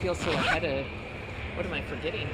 feel so ahead of. What am I forgetting?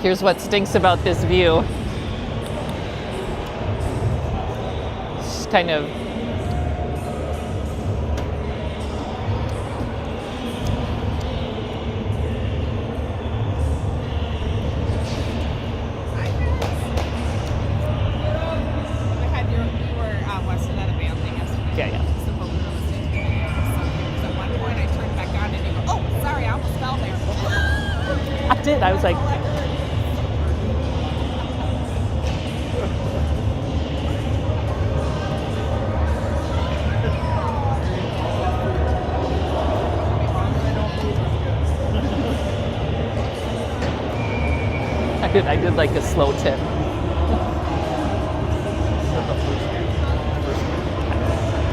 Here's what stinks about this view. It's kind of I was like, I did like a slow tip.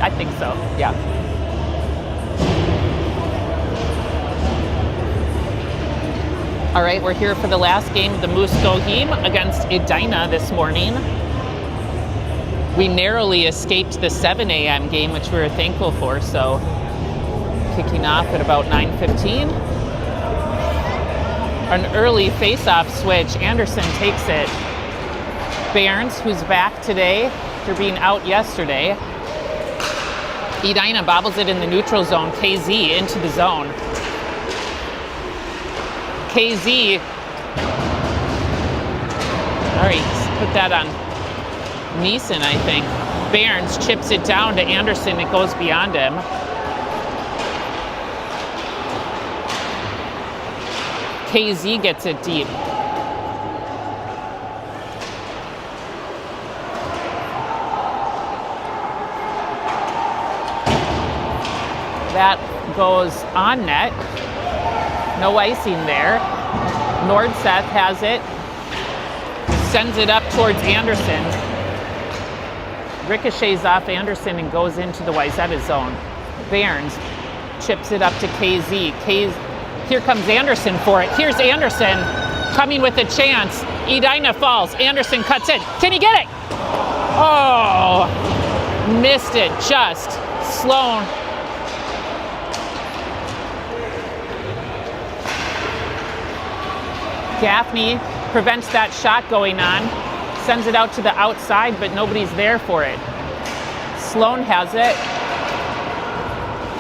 I think so, yeah. All right, we're here for the last game of the Moose Gohim against Edina this morning. We narrowly escaped the 7 a.m. game, which we were thankful for, so kicking off at about 9:15. An early face-off switch. Anderson takes it. Barnes, who's back today after being out yesterday. Edina bobbles it in the neutral zone. KZ into the zone. KZ, all right, put that on Neeson, I think. Barnes chips it down to Anderson. It goes beyond him. KZ gets it deep. That goes on net. No icing there. Nordseth has it. Sends it up towards Anderson. Ricochets off Anderson and goes into the Wayzata zone. Barnes chips it up to KZ. Here comes Anderson for it. Here's Anderson coming with a chance. Edina falls. Anderson cuts it. Can he get it? Oh, missed it just. Sloan. Gaffney prevents that shot going on, sends it out to the outside, but nobody's there for it. Sloan has it.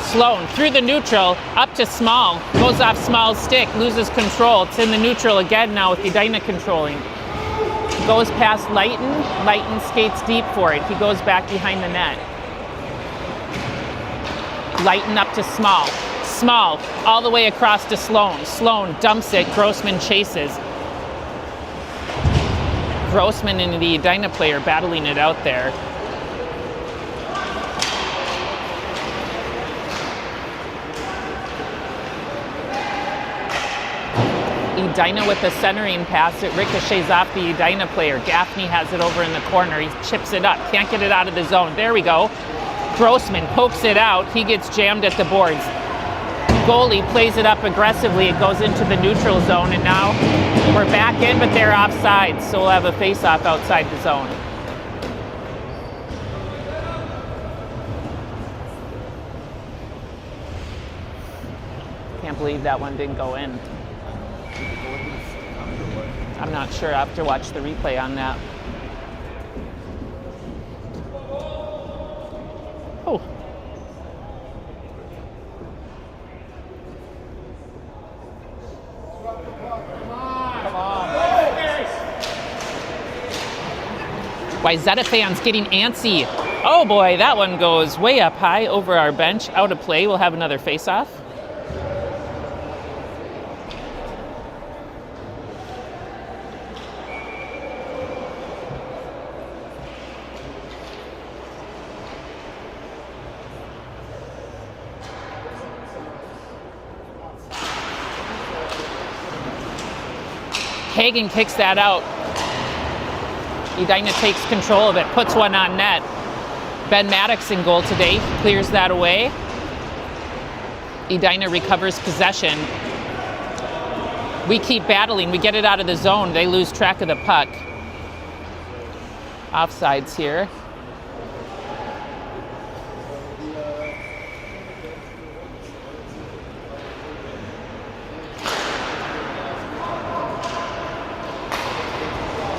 Sloan through the neutral, up to Small, goes off Small's stick, loses control. It's in the neutral again now with Edina controlling. Goes past Leighton. Leighton skates deep for it. He goes back behind the net. Leighton up to Small. Small, all the way across to Sloan. Sloan dumps it. Grossman chases. Grossman and the Edina player battling it out there. Edina with the centering pass. It ricochets off the Edina player. Gaffney has it over in the corner. He chips it up. Can't get it out of the zone. There we go. Grossman pokes it out. He gets jammed at the boards. Goalie plays it up aggressively. It goes into the neutral zone, and now we're back in, but they're offside, so we'll have a face-off outside the zone. Can't believe that one didn't go in. I'm not sure. I have to watch the replay on that. Oh. Wayzata fans getting antsy. Oh boy, that one goes way up high over our bench. Out of play. We'll have another face-off. Hagen kicks that out. Edina takes control of it, puts one on net. Ben Maddox in goal today, clears that away. Edina recovers possession. We keep battling, we get it out of the zone. They lose track of the puck. Offsides here.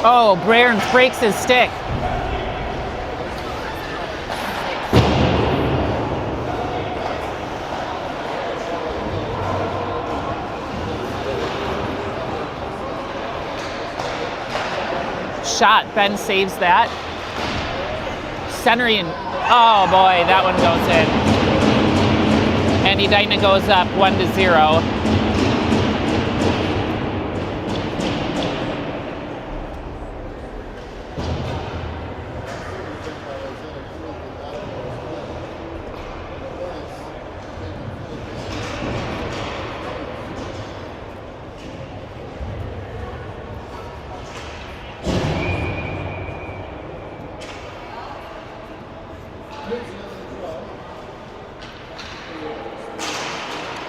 Oh, Behrens breaks his stick. Shot, Ben saves that. Centering, oh boy, that one goes in. And Edina goes up 1-0.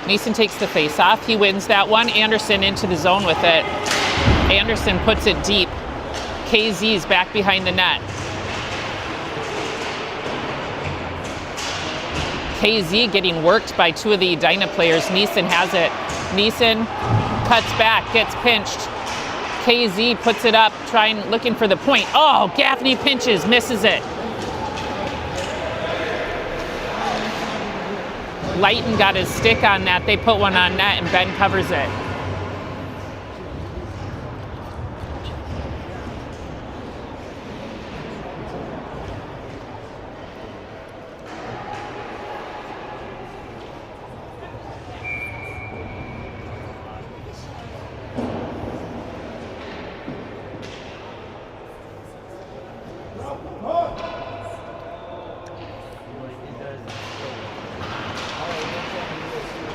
Neeson takes the face off. He wins that one. Anderson into the zone with it. Anderson puts it deep. KZ's back behind the net. KZ getting worked by two of the Edina players. Neeson has it. Neeson cuts back, gets pinched. KZ puts it up, looking for the point. Oh, Gaffney pinches, misses it. Lighton got his stick on that. They put one on net and Ben covers it.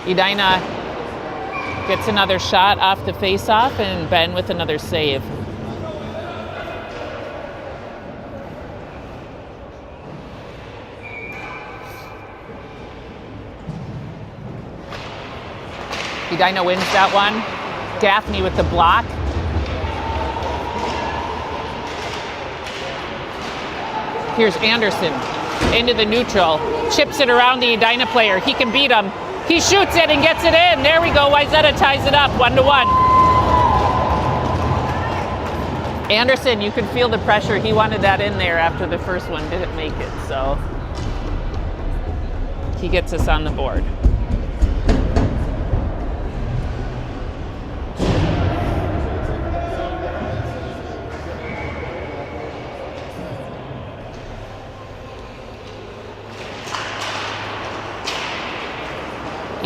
Edina gets another shot off the face-off, and Ben with another save. Edina wins that one. Gaffney with the block. Here's Anderson into the neutral. Chips it around the Edina player. He can beat him. He shoots it and gets it in. There we go. Wayzata ties it up 1-1. Anderson, you could feel the pressure. He wanted that in there after the first one didn't make it. So he gets us on the board.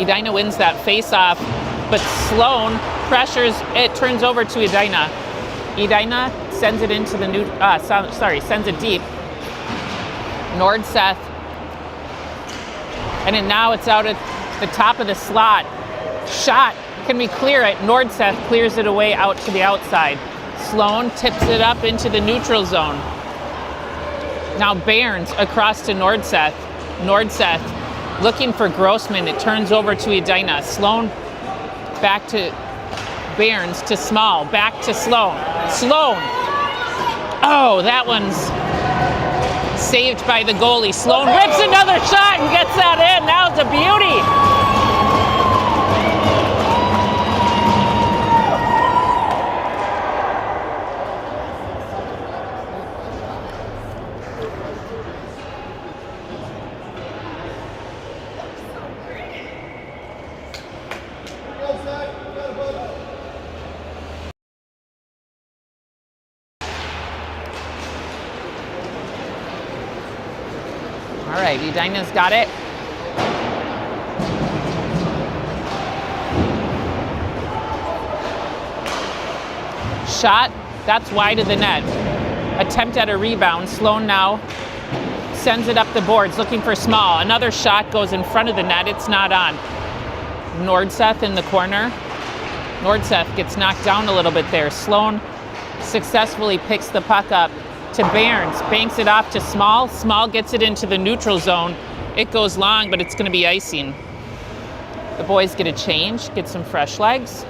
Edina wins that face-off, but Sloan pressures, it turns over to Edina. Edina sends it into the sends it deep. Nordseth, and then now it's out at the top of the slot. Shot, can we clear it? Nordseth clears it away out to the outside. Sloan tips it up into the neutral zone. Now Behrens across to Nordseth. Nordseth looking for Grossman, it turns over to Edina. Sloan back to Behrens to Small, back to Sloan. Sloan, oh, that one's saved by the goalie. Sloan rips another shot and gets that in. That was a beauty. All right, Edina's got it. Shot, that's wide of the net. Attempt at a rebound. Sloan now sends it up the boards, looking for Small. Another shot goes in front of the net. It's not on. Nordseth in the corner. Nordseth gets knocked down a little bit there. Sloan successfully picks the puck up to Behrens, banks it off to Small. Small gets it into the neutral zone. It goes long, but it's going to be icing. The boys get a change, get some fresh legs.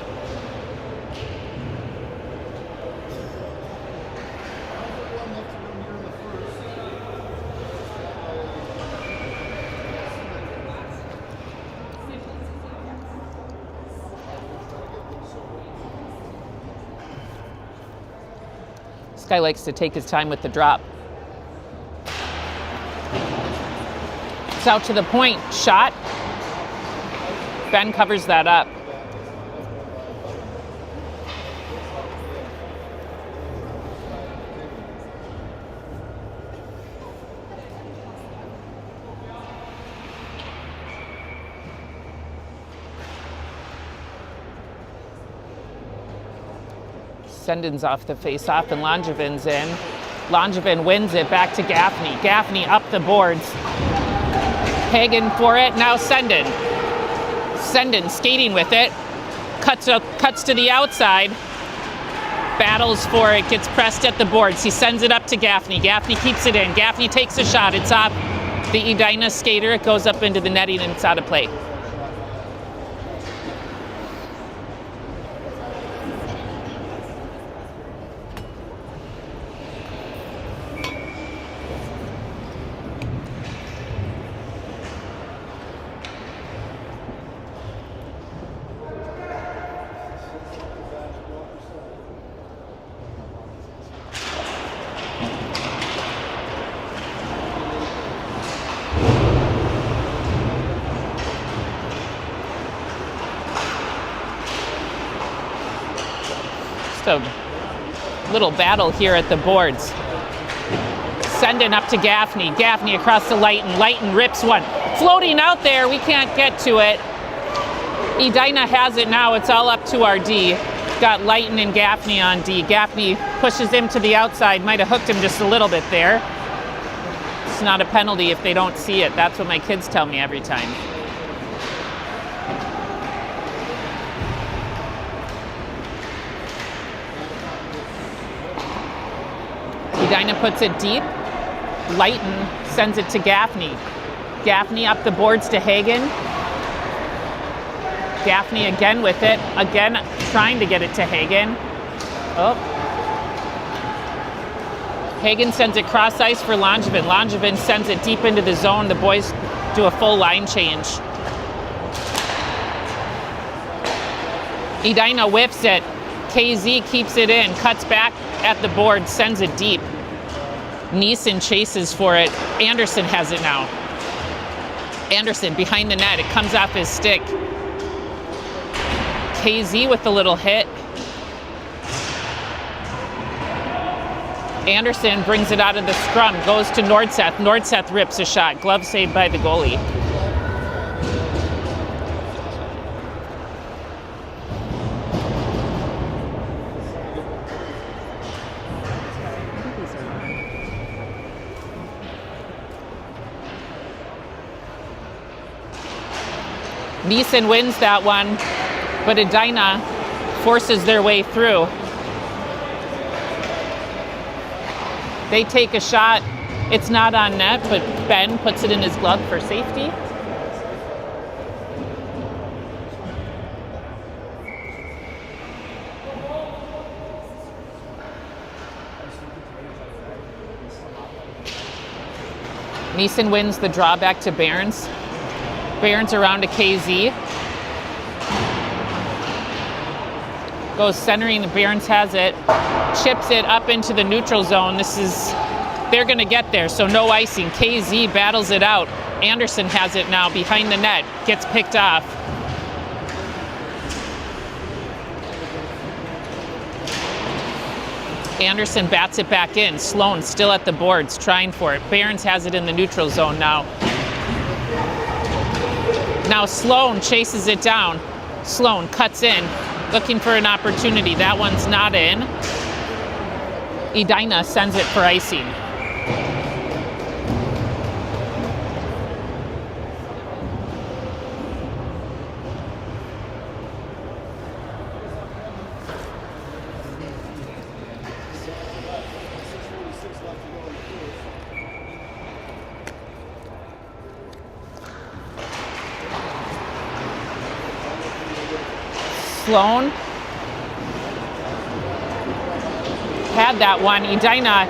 Guy likes to take his time with the drop. It's out to the point. Shot. Ben covers that up. Sendin's off the face-off and Langevin's in. Langevin wins it back to Gaffney. Gaffney up the boards. Hagen for it, now Sendin. Sendin skating with it. Cuts to the outside. Battles for it, gets pressed at the boards. He sends it up to Gaffney. Gaffney keeps it in. Gaffney takes a shot. It's off the Edina skater. It goes up into the netting and it's out of play. A little battle here at the boards. Sendin up to Gaffney. Gaffney across to Leighton. Leighton rips one. Floating out there. We can't get to it. Edina has it now. It's all up to our D. Got Leighton and Gaffney on D. Gaffney pushes him to the outside. Might have hooked him just a little bit there. It's not a penalty if they don't see it. That's what my kids tell me every time. Edina puts it deep. Leighton sends it to Gaffney. Gaffney up the boards to Hagen. Gaffney again with it. Again trying to get it to Hagen. Oh. Hagen sends it cross ice for Langevin. Langevin sends it deep into the zone. The boys do a full line change. Edina whips it. KZ keeps it in. Cuts back at the board. Sends it deep. Neeson chases for it. Anderson has it now. Anderson behind the net. It comes off his stick. KZ with the little hit. Anderson brings it out of the scrum. Goes to Nordseth. Nordseth rips a shot. Glove saved by the goalie. Neeson wins that one, but Edina forces their way through. They take a shot. It's not on net, but Ben puts it in his glove for safety. Neeson wins the draw back to Barons. Barons around to KZ. Goes centering, Barons has it. Chips it up into the neutral zone. They're gonna get there, so no icing. KZ battles it out. Anderson has it now behind the net. Gets picked off. Anderson bats it back in. Sloan still at the boards, trying for it. Barons has it in the neutral zone now. Now Sloan chases it down. Sloan cuts in, looking for an opportunity. That one's not in. Edina sends it for icing. Sloan had that one. Edina,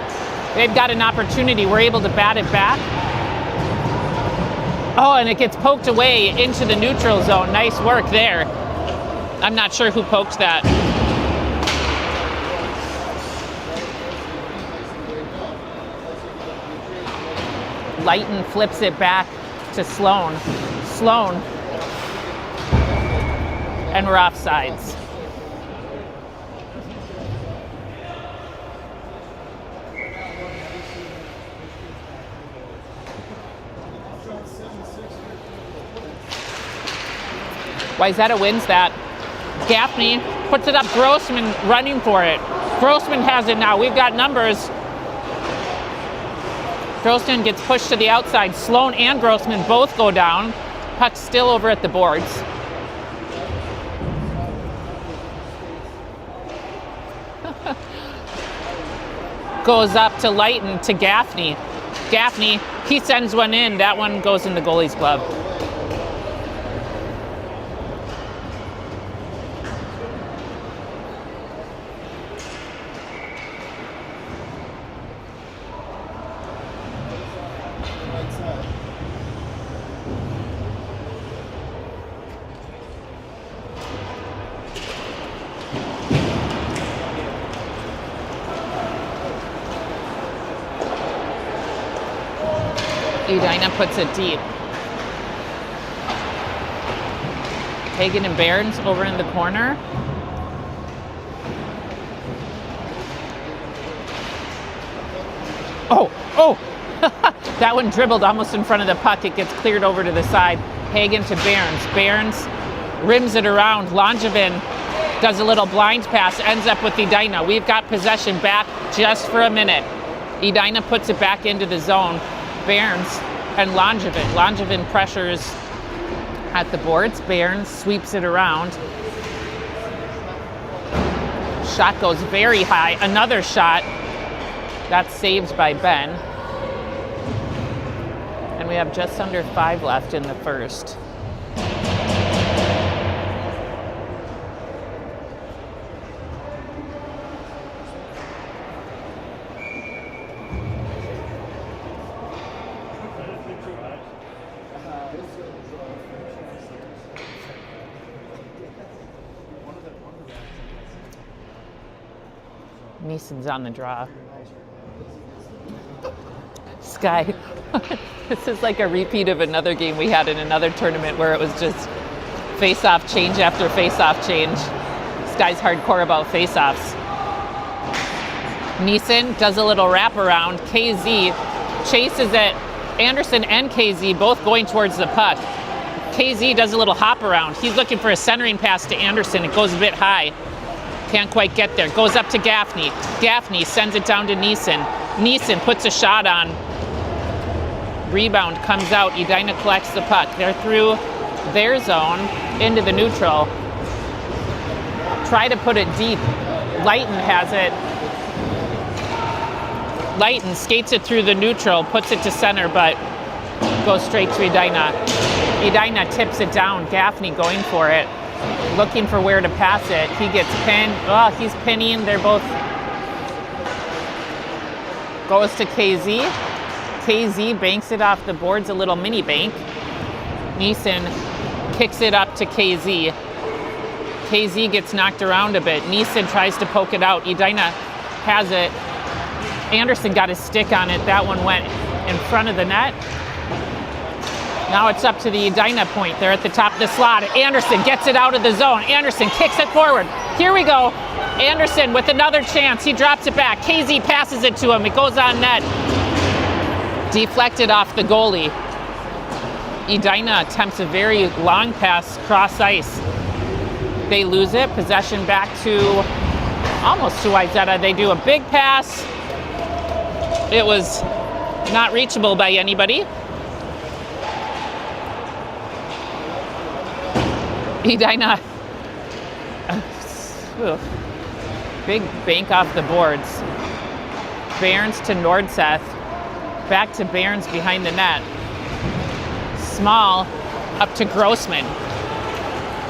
they've got an opportunity. We're able to bat it back. Oh, and it gets poked away into the neutral zone. Nice work there. I'm not sure who poked that. Lighton flips it back to Sloan. Sloan. And we're offsides. Wayzata wins that. Gaffney puts it up. Grossman running for it. Grossman has it now. We've got numbers. Grossman gets pushed to the outside. Sloan and Grossman both go down. Puck still over at the boards. Goes up to Lighton to Gaffney. Gaffney, he sends one in. That one goes in the goalie's glove. Edina puts it deep. Hagen and Barnes over in the corner. Oh! That one dribbled almost in front of the puck. It gets cleared over to the side. Hagen to Barnes. Barnes rims it around. Langevin does a little blind pass, ends up with Edina. We've got possession back just for a minute. Edina puts it back into the zone. Barnes and Langevin. Langevin pressures at the boards. Barnes sweeps it around. Shot goes very high. Another shot. That's saved by Ben. And we have just under 5 left in the first. Neeson's on the draw. Sky. This is like a repeat of another game we had in another tournament where it was just face-off change after face-off change. This guy's hardcore about face-offs. Neeson does a little wraparound. KZ chases it. Anderson and KZ both going towards the puck. KZ does a little hop around. He's looking for a centering pass to Anderson. It goes a bit high. Can't quite get there. Goes up to Gaffney. Gaffney sends it down to Neeson. Neeson puts a shot on. Rebound comes out. Edina collects the puck. They're through their zone into the neutral. Try to put it deep. Lighton has it. Lighton skates it through the neutral, puts it to center, but goes straight to Edina. Edina tips it down. Gaffney going for it. Looking for where to pass it. He gets pinned. Oh, he's pinning. They're both. Goes to KZ. KZ banks it off the boards, a little mini bank. Neeson kicks it up to KZ. KZ gets knocked around a bit. Neeson tries to poke it out. Edina has it. Anderson got his stick on it. That one went in front of the net. Now it's up to the Edina point. They're at the top of the slot. Anderson gets it out of the zone. Anderson kicks it forward. Here we go. Anderson with another chance. He drops it back. KZ passes it to him. It goes on net. Deflected off the goalie. Edina attempts a very long pass cross ice. They lose it. Possession back to almost to Wayzata. They do a big pass. It was not reachable by anybody. Edina. Big bank off the boards. Barnes to Nordseth. Back to Barnes behind the net. Small up to Grossman.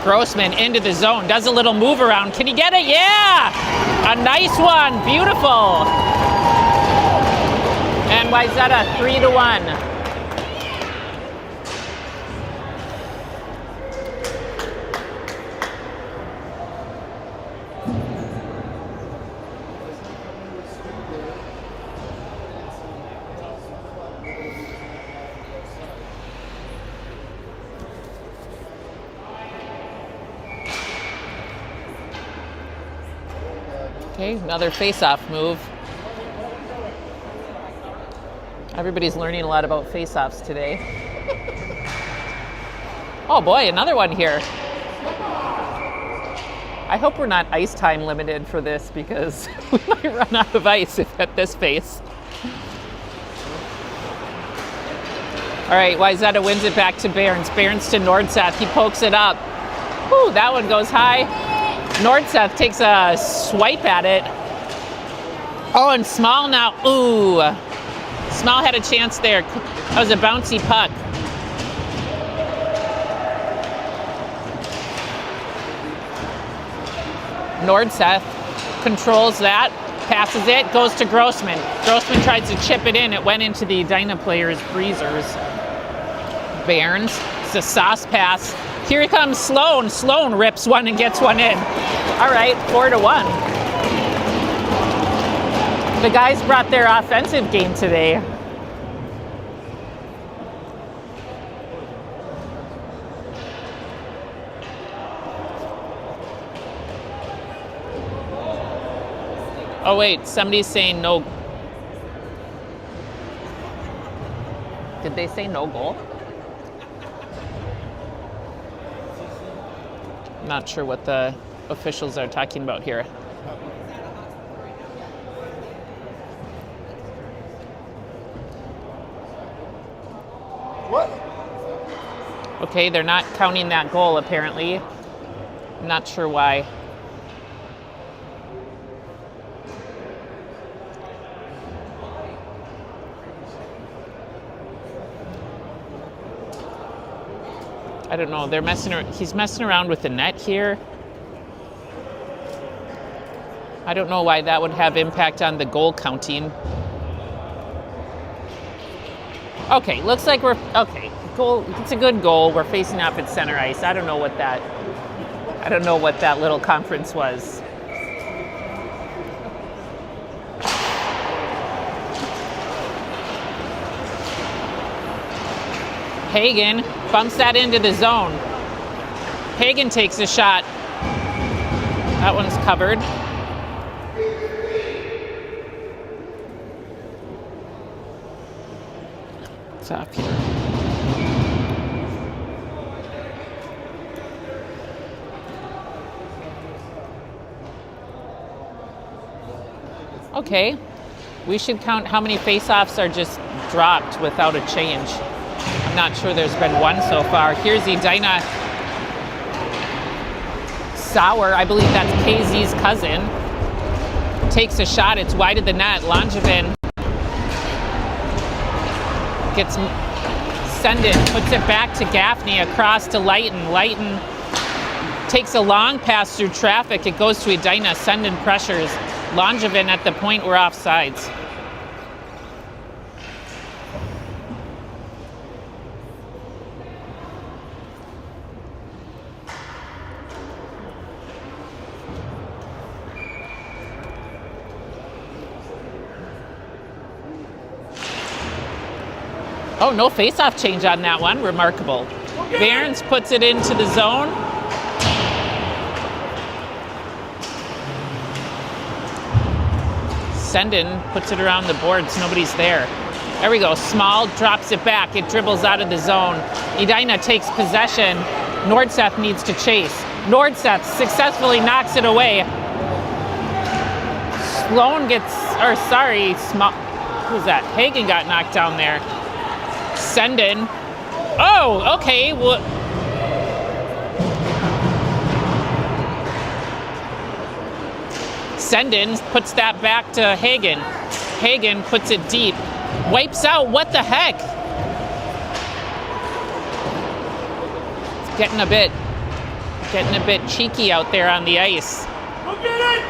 Grossman into the zone. Does a little move around. Can he get it? Yeah! A nice one. Beautiful. And Wayzata 3-1. Okay, another face-off move. Everybody's learning a lot about face-offs today. Oh boy, another one here. I hope we're not ice time limited for this because we might run out of ice if at this pace. All right, Wayzata wins it back to Barons. Barons to Nordseth. He pokes it up. Whew, that one goes high. Nordseth takes a swipe at it. Oh, and Small now. Ooh. Small had a chance there. That was a bouncy puck. Nordseth controls that, passes it, goes to Grossman. Grossman tries to chip it in. It went into the Edina player's freezers. Barons, it's a sauce pass. Here comes Sloan. Sloan rips one and gets one in. All right, 4-1. The guys brought their offensive game today. Oh wait, somebody's saying no. Did they say no goal? I'm not sure what the officials are talking about here. What? Okay, they're not counting that goal apparently. I'm not sure why. I don't know, they're he's messing around with the net here. I don't know why that would have impact on the goal counting. Okay, looks like we're, okay, goal, it's a good goal. We're facing off at center ice. I don't know what that little conference was. Hagen bumps that into the zone. Hagen takes a shot. That one's covered. It's up here. Okay, we should count how many face-offs are just dropped without a change. I'm not sure there's been one so far. Here's Edina. Sauer, I believe that's KZ's cousin, takes a shot. It's wide of the net. Langevin gets Sendin, puts it back to Gaffney, across to Leighton. Leighton takes a long pass through traffic. It goes to Edina. Sendin pressures. Langevin at the point, we're offsides. Oh, no face-off change on that one. Remarkable. Barons puts it into the zone. Sendin puts it around the boards. Nobody's there. There we go. Small drops it back. It dribbles out of the zone. Edina takes possession. Nordseth needs to chase. Nordseth successfully knocks it away. Sloan gets, or sorry, Small. Who's that? Hagen got knocked down there. Sendin. Oh, okay. Well, Sendin puts that back to Hagen. Hagen puts it deep. Wipes out. What the heck? It's getting a bit cheeky out there on the ice. Go get it!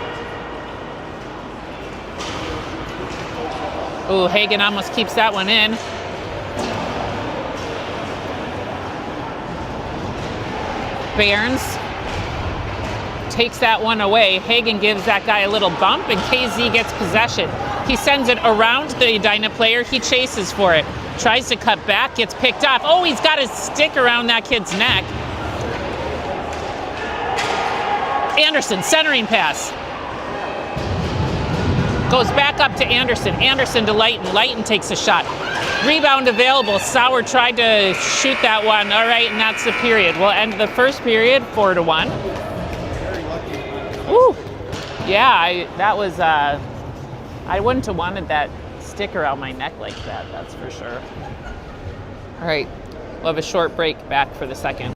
Ooh, Hagen almost keeps that one in. Barons takes that one away. Hagen gives that guy a little bump, and KZ gets possession. He sends it around the Edina player. He chases for it. Tries to cut back, gets picked off. Oh, he's got his stick around that kid's neck. Anderson, centering pass. Goes back up to Anderson. Anderson to Leighton. Leighton takes a shot. Rebound available. Sauer tried to shoot that one. All right, and that's the period. We'll end the first period 4-1. Woo! Yeah, that was. I wouldn't have wanted that stick around my neck like that. That's for sure. All right, we'll have a short break. Back for the second.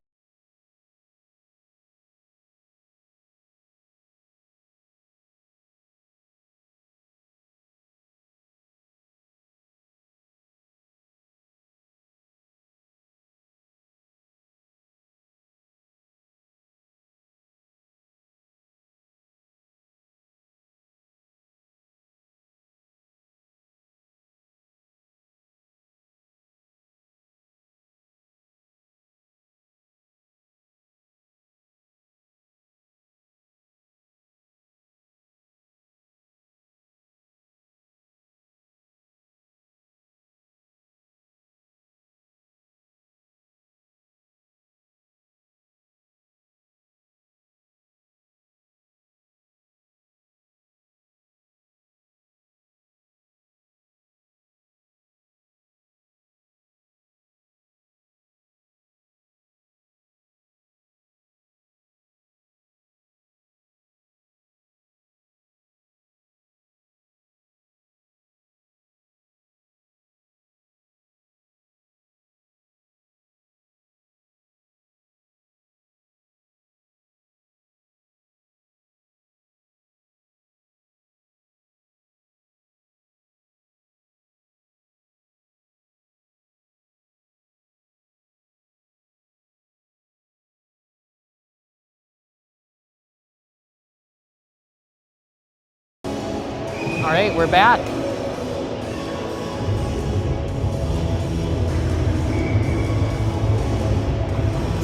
All right, we're back.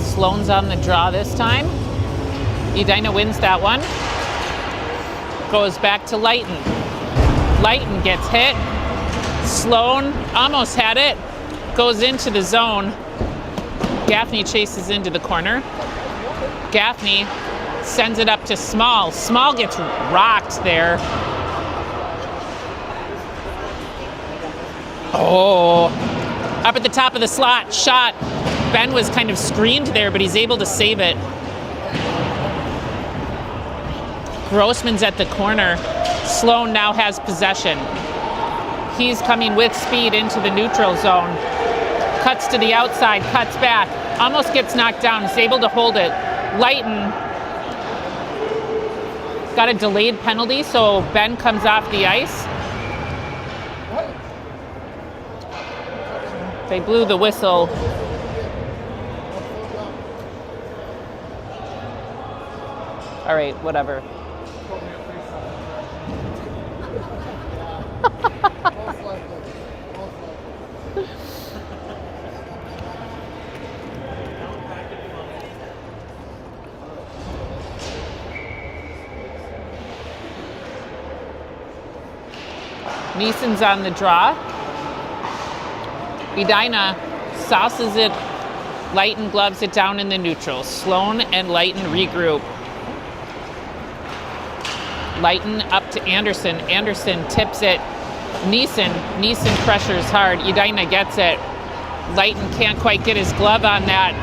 Sloane's on the draw this time. Edina wins that one. Goes back to Leighton. Leighton gets hit. Sloane almost had it. Goes into the zone. Gaffney chases into the corner. Gaffney sends it up to Small. Small gets rocked there. Oh, up at the top of the slot, shot. Ben was kind of screened there, but he's able to save it. Grossman's at the corner. Sloane now has possession. He's coming with speed into the neutral zone. Cuts to the outside, cuts back, almost gets knocked down, is able to hold it. Leighton got a delayed penalty, so Ben comes off the ice. They blew the whistle. All right, whatever. Neeson's on the draw. Edina sauces it. Leighton gloves it down in the neutral. Sloane and Leighton regroup. Leighton up to Anderson. Anderson tips it. Neeson pressures hard. Edina gets it. Leighton can't quite get his glove on that.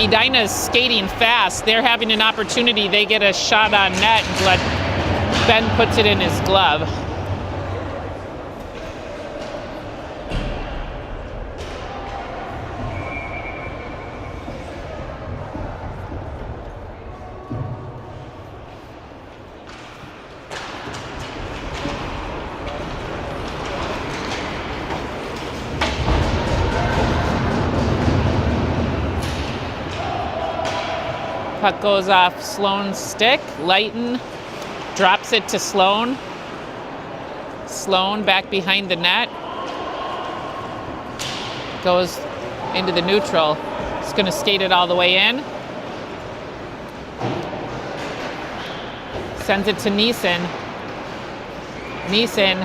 Edina's skating fast. They're having an opportunity. They get a shot on net, but Ben puts it in his glove. Puck goes off Sloane's stick. Leighton drops it to Sloane. Sloane back behind the net. Goes into the neutral. He's going to skate it all the way in. Sends it to Neeson. Neeson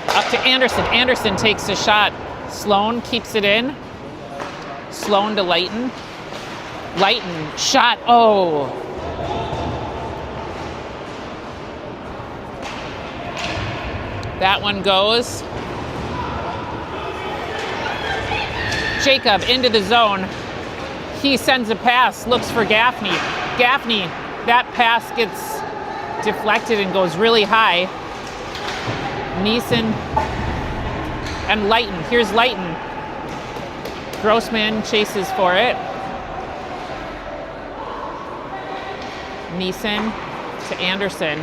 up to Anderson. Anderson takes a shot. Sloane keeps it in. Sloane to Leighton. Leighton shot. Oh. That one goes. Jacob into the zone. He sends a pass, looks for Gaffney. Gaffney, that pass gets deflected and goes really high. Neeson and Leighton. Here's Leighton. Grossman chases for it. Neeson to Anderson.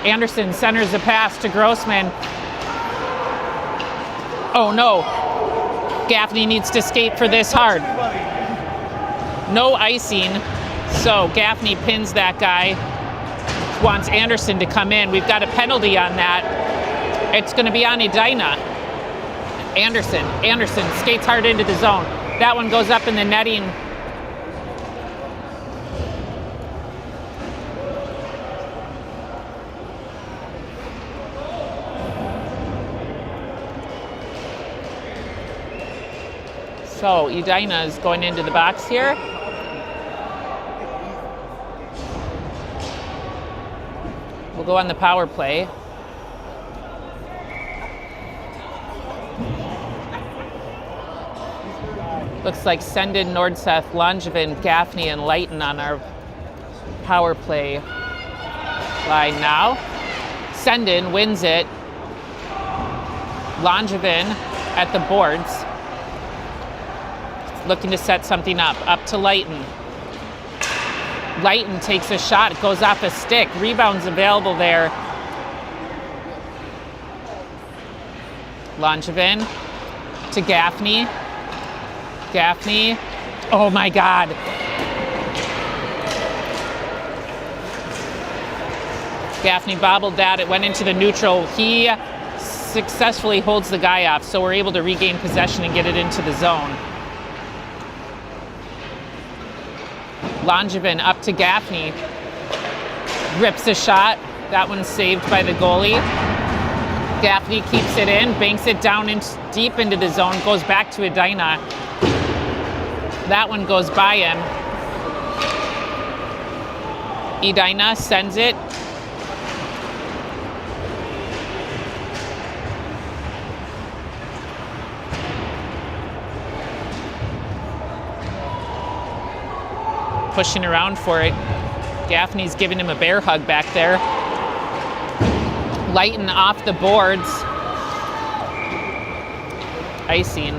Anderson centers the pass to Grossman. Oh no. Gaffney needs to skate for this hard. No icing. So Gaffney pins that guy. Wants Anderson to come in. We've got a penalty on that. It's going to be on Edina. Anderson skates hard into the zone. That one goes up in the netting. So Edina is going into the box here. We'll go on the power play. Looks like Sendin, Nordseth, Langevin, Gaffney, and Leighton on our power play line now. Sendin wins it. Langevin at the boards. Looking to set something up to Leighton. Leighton takes a shot, it goes off a stick. Rebound's available there. Langevin to Gaffney. Gaffney, oh my God. Gaffney bobbled that, it went into the neutral. He successfully holds the guy off, so we're able to regain possession and get it into the zone. Langevin up to Gaffney. Rips a shot. That one's saved by the goalie. Gaffney keeps it in, banks it down deep into the zone, goes back to Edina. That one goes by him. Edina sends it. Pushing around for it. Gaffney's giving him a bear hug back there. Leighton off the boards. Icing.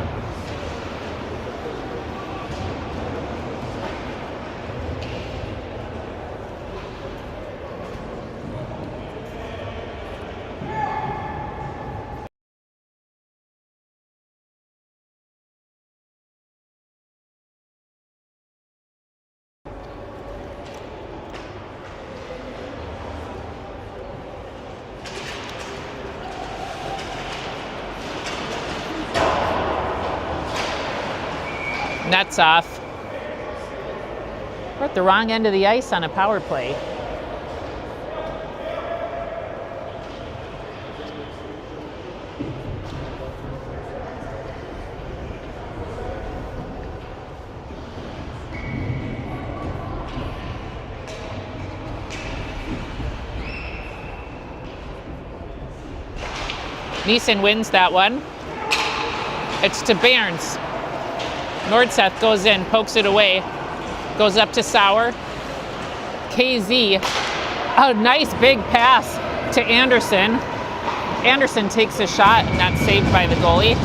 Nets off. We're at the wrong end of the ice on a power play. Neeson wins that one. It's to Barnes. Nordseth goes in, pokes it away, goes up to Sauer. KZ, a nice big pass to Anderson. Anderson takes a shot and that's saved by the goalie.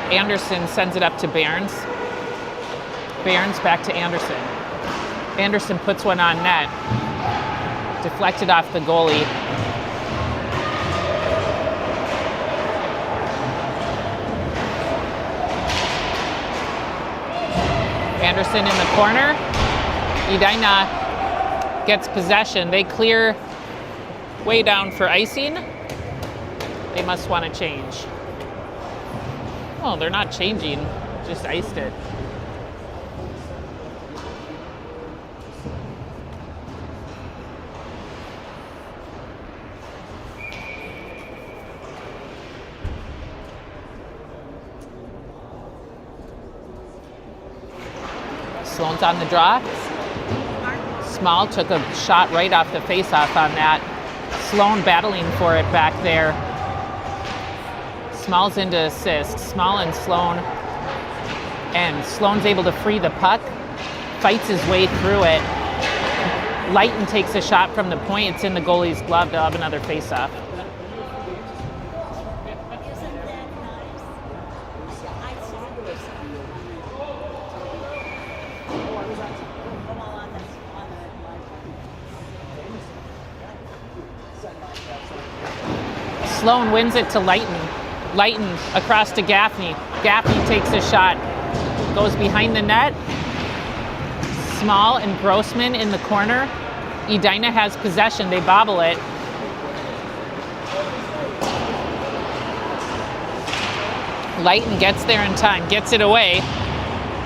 Anderson sends it up to Barnes. Barnes back to Anderson. Anderson puts one on net. Deflected off the goalie. Anderson in the corner. Edina gets possession. They clear way down for icing. They must want to change. Oh, they're not changing. Just iced it. Sloane's on the draw. Small took a shot right off the face-off on that. Sloane battling for it back there. Small's into assist. Small and Sloane. And Sloane's able to free the puck. Fights his way through it. Lighton takes a shot from the point. It's in the goalie's glove. They'll have another face-off. Sloane wins it to Lighton. Lighton across to Gaffney. Gaffney takes a shot. Goes behind the net. Small and Grossman in the corner. Edina has possession. They bobble it. Lighton gets there in time. Gets it away.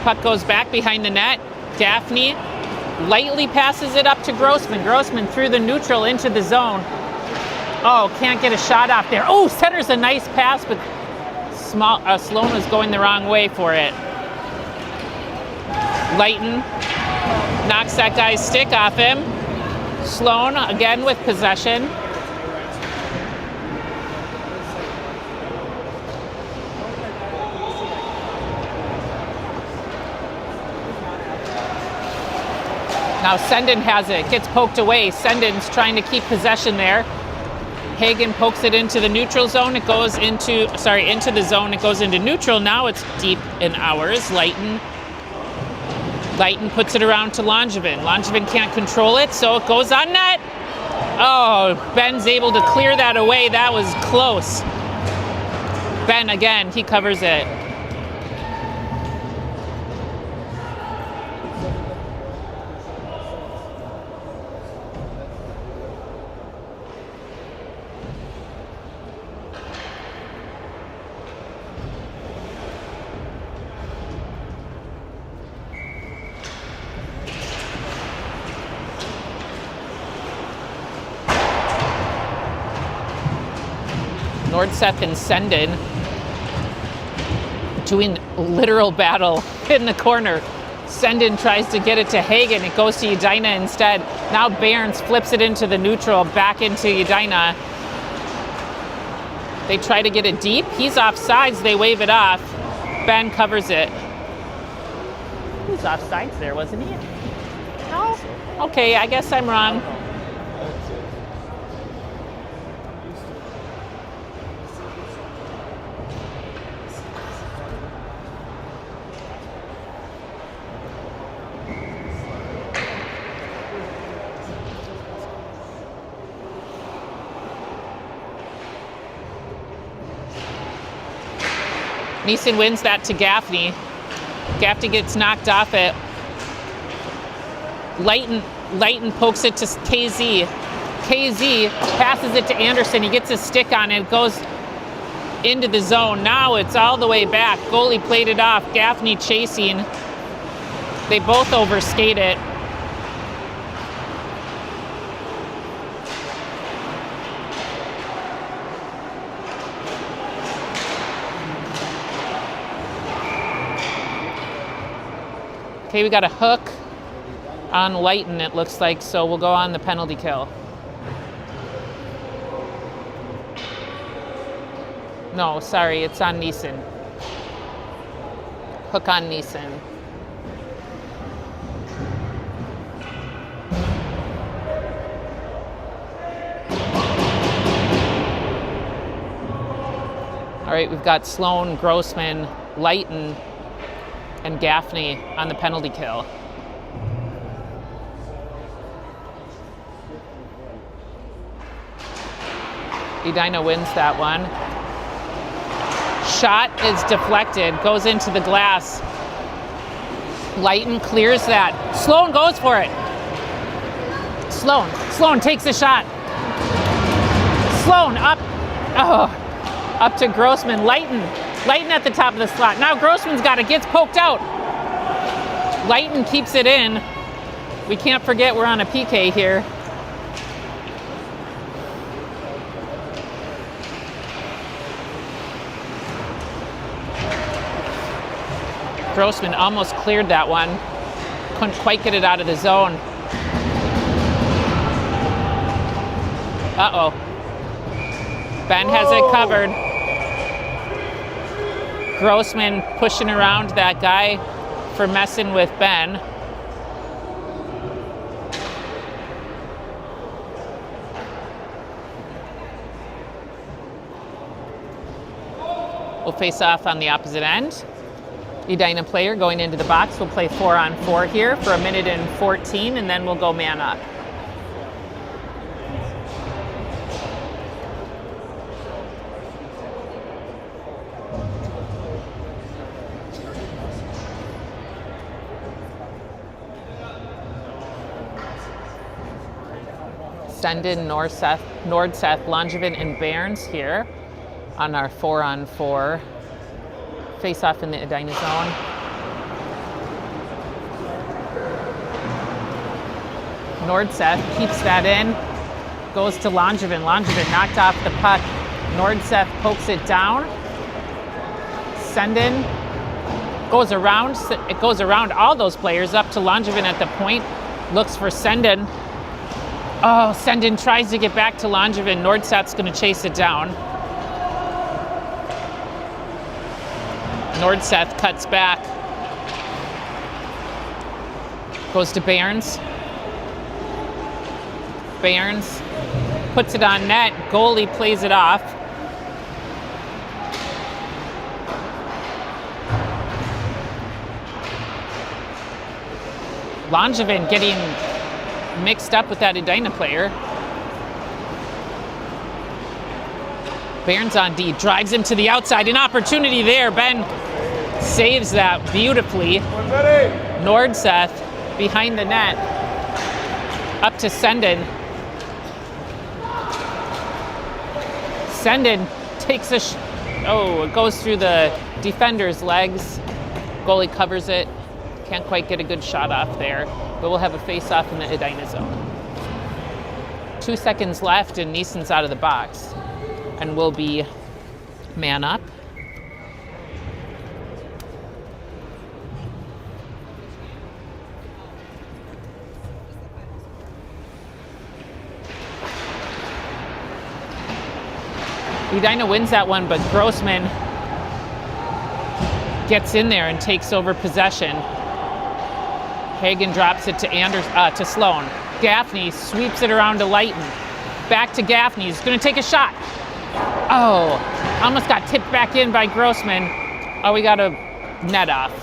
Puck goes back behind the net. Gaffney lightly passes it up to Grossman. Grossman through the neutral into the zone. Oh, can't get a shot off there. Oh, center's a nice pass, but Sloane was going the wrong way for it. Lighton knocks that guy's stick off him. Sloane again with possession. Now Sendin has it, gets poked away. Sendin's trying to keep possession there. Hagen pokes it into the neutral zone. It goes into the zone. It goes into neutral. Now it's deep in ours. Lighton puts it around to Langevin. Langevin can't control it, so it goes on net. Oh, Ben's able to clear that away. That was close. Ben again, he covers it. Nordseth and Sendin doing literal battle in the corner. Sendin tries to get it to Hagen. It goes to Edina instead. Now Barnes flips it into the neutral, back into Edina. They try to get it deep. He's off sides. They wave it off. Ben covers it. He was off sides there, wasn't he? No? Okay, I guess I'm wrong. Neeson wins that to Gaffney. Gaffney gets knocked off it. Lighton pokes it to KZ. KZ passes it to Anderson. He gets his stick on it. It goes into the zone. Now it's all the way back. Goalie played it off. Gaffney chasing. They both overskate it. Okay, we got a hook on Lighton, it looks like, so we'll go on the penalty kill. No, sorry, it's on Neeson. Hook on Neeson. All right, we've got Sloane, Grossman, Lighton, and Gaffney on the penalty kill. Edina wins that one. Shot is deflected, goes into the glass. Lighton clears that. Sloane goes for it. Sloane takes a shot. Sloane up. Oh, Up to Grossman. Lighten at the top of the slot. Now Grossman's got it. Gets poked out. Lighten keeps it in. We can't forget we're on a PK here. Grossman almost cleared that one. Couldn't quite get it out of the zone. Uh-oh. Ben has it covered. Grossman pushing around that guy for messing with Ben. We'll face off on the opposite end. Edina player going into the box. We'll play 4-on-4 here for 1:14, and then we'll go man up. Sendin, Nordseth, Langevin, and Bairns here on our 4-on-4 face-off in the Edina zone. Nordseth keeps that in, goes to Langevin. Langevin knocked off the puck. Nordseth pokes it down. Sendin goes around. It goes around all those players up to Langevin at the point. Looks for Sendin. Oh, Sendin tries to get back to Langevin. Nordseth's going to chase it down. Nordseth cuts back. Goes to Bairns. Bairns puts it on net. Goalie plays it off. Langevin getting mixed up with that Edina player. Bairns on D, drives him to the outside. An opportunity there. Ben saves that beautifully. Nordseth behind the net. Up to Sendin. Sendin takes a it goes through the defender's legs. Goalie covers it. Can't quite get a good shot off there, but we'll have a face-off in the Edina zone. 2 seconds left and Neeson's out of the box. And we'll be man up. Edina wins that one, but Grossman gets in there and takes over possession. Hagen drops it to Sloan. Gaffney sweeps it around to Lighten. Back to Gaffney. He's going to take a shot. Oh, almost got tipped back in by Grossman. Oh, we got a net off.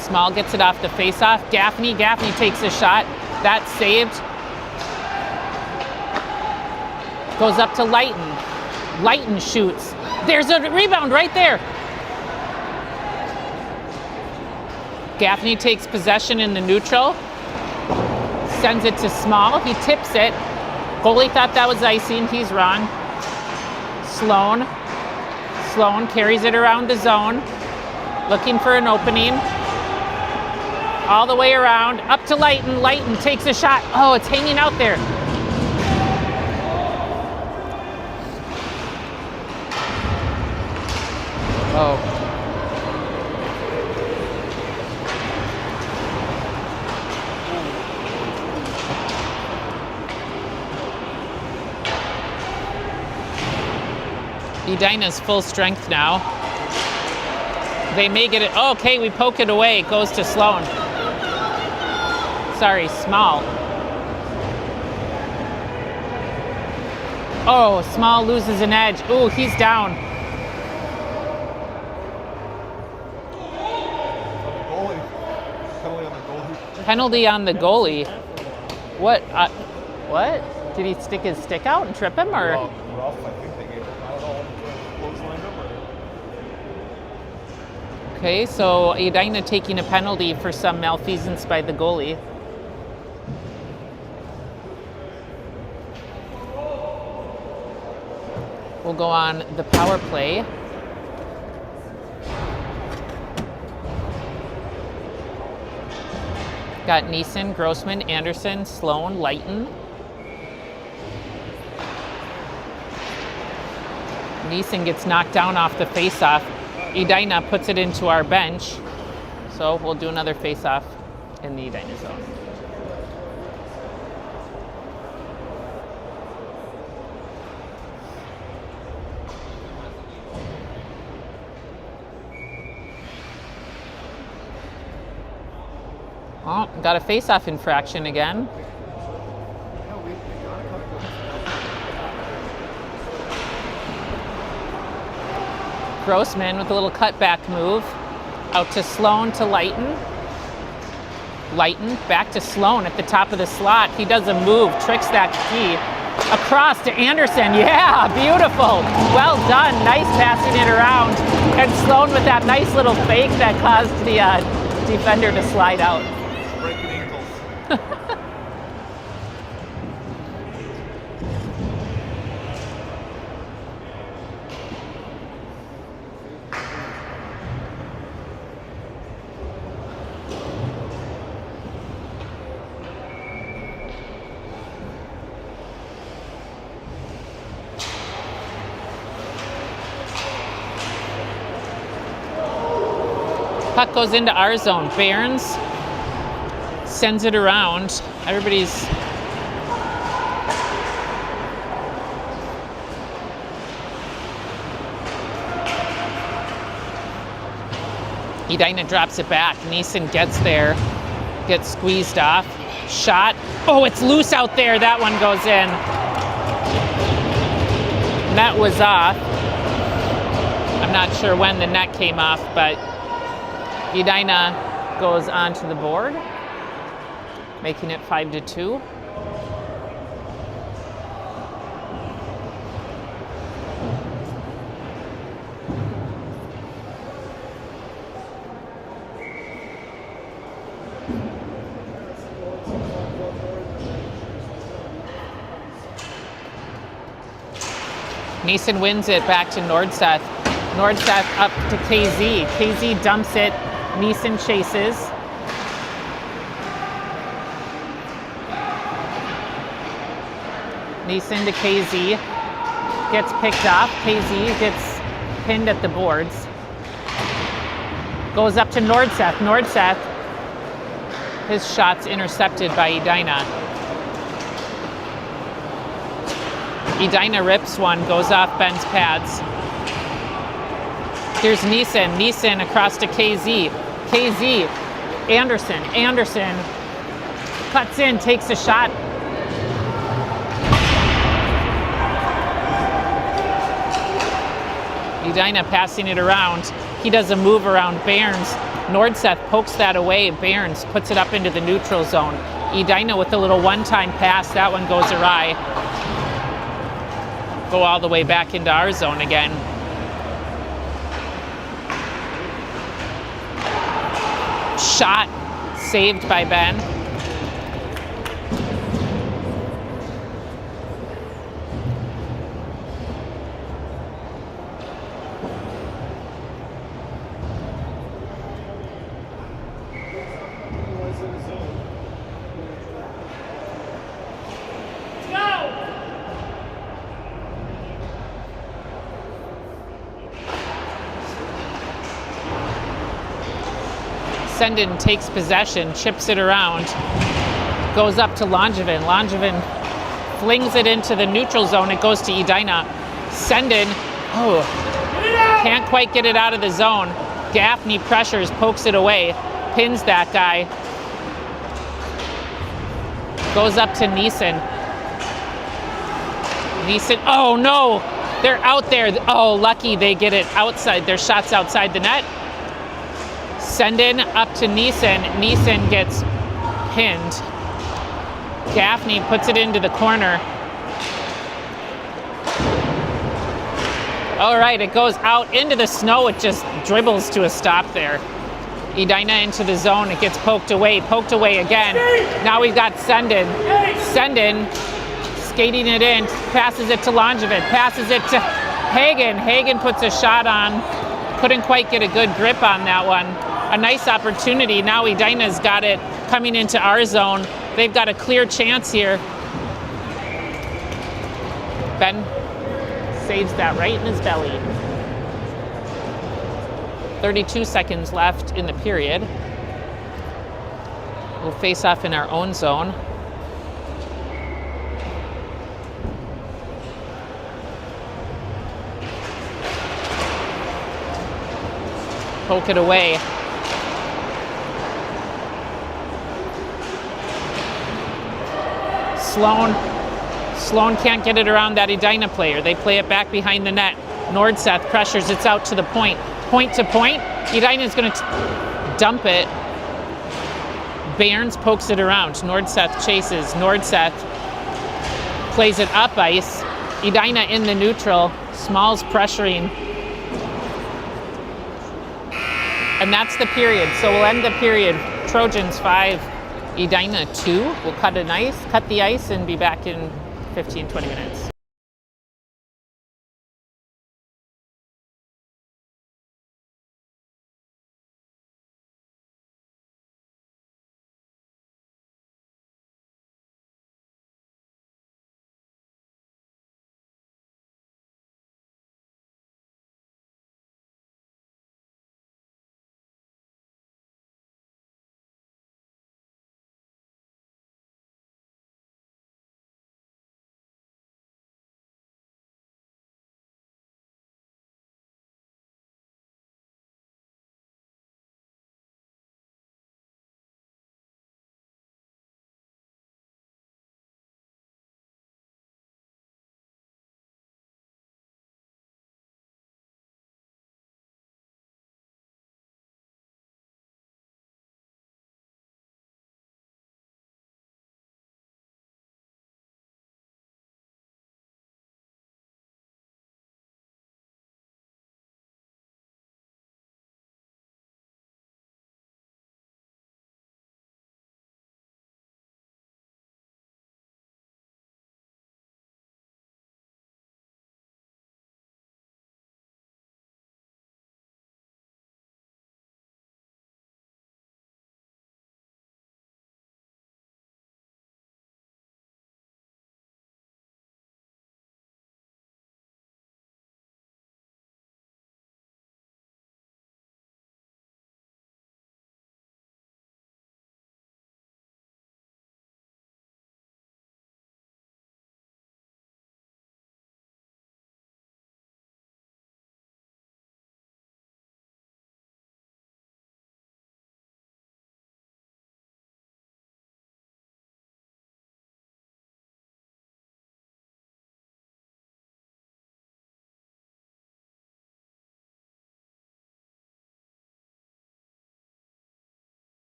Small gets it off the face-off. Gaffney takes a shot. That's saved. Goes up to Lighten. Lighten shoots. There's a rebound right there. Gaffney takes possession in the neutral. Sends it to Small. He tips it. Goalie thought that was icing. He's wrong. Sloan carries it around the zone. Looking for an opening. All the way around, up to Lighten. Lighten takes a shot. Oh, it's hanging out there. Oh. Edina's full strength now. They may get it. Oh, okay, we poke it away. It goes to Sloan. Sorry, Small. Oh, Small loses an edge. Ooh, he's down. Penalty on the goalie. What? What? Did he stick his stick out and trip him, or? Well, rough, I think they gave him. I don't know. Clotheslined him, or... Okay, so Edina taking a penalty for some malfeasance by the goalie. We'll go on the power play. Got Neeson, Grossman, Anderson, Sloan, Leighton. Neeson gets knocked down off the face-off. Edina puts it into our bench. So we'll do another face-off in the Edina zone. Oh, got a face-off infraction again. Grossman with a little cutback move. Out to Sloan to Leighton. Leighton back to Sloan at the top of the slot. He does a move, tricks that key. Across to Anderson. Yeah, beautiful. Well done. Nice passing it around. And Sloan with that nice little fake that caused the defender to slide out. Breaking ankles. Puck goes into our zone. Barnes sends it around. Everybody's Edina drops it back. Neeson gets there, gets squeezed off. Shot. Oh, it's loose out there. That one goes in. Net was off. I'm not sure when the net came off, but Edina goes onto the board, making it 5-2. Neeson wins it back to Nordseth. Nordseth up to KZ. KZ dumps it. Neeson chases. Neeson to KZ. Gets picked off. KZ gets pinned at the boards. Goes up to Nordseth. Nordseth. His shot's intercepted by Edina. Edina rips one, goes off Ben's pads. Here's Neeson. Neeson across to KZ. KZ. Anderson. Anderson cuts in, takes a shot. Edina passing it around. He does a move around Barnes. Nordseth pokes that away. Barnes puts it up into the neutral zone. Edina with a little one-time pass. That one goes awry. Go all the way back into our zone again. Shot saved by Ben. Sendin takes possession, chips it around, goes up to Langevin. Langevin flings it into the neutral zone. It goes to Edina. Sendin, can't quite get it out of the zone. Gaffney pressures, pokes it away, pins that guy. Goes up to Neeson. Neeson, oh no, they're out there. Oh, lucky they get it outside. Their shot's outside the net. Send in up to Neeson. Neeson gets pinned. Gaffney puts it into the corner. All right, it goes out into the snow. It just dribbles to a stop there. Edina into the zone. It gets poked away again. Now we've got Sendin. Sendin skating it in, passes it to Langevin, passes it to Hagen. Hagen puts a shot on. Couldn't quite get a good grip on that one. A nice opportunity. Now Edina's got it coming into our zone. They've got a clear chance here. Ben saves that right in his belly. 32 seconds left in the period. We'll face off in our own zone. Poke it away. Sloan can't get it around that Edina player. They play it back behind the net. Nordseth pressures, it's out to the point. Point to point. Edina's going to dump it. Bairns pokes it around. Nordseth chases. Nordseth plays it up ice. Edina in the neutral. Smalls pressuring. And that's the period. So we'll end the period. Trojans 5, Edina 2. We'll cut the ice and be back in 15, 20 minutes.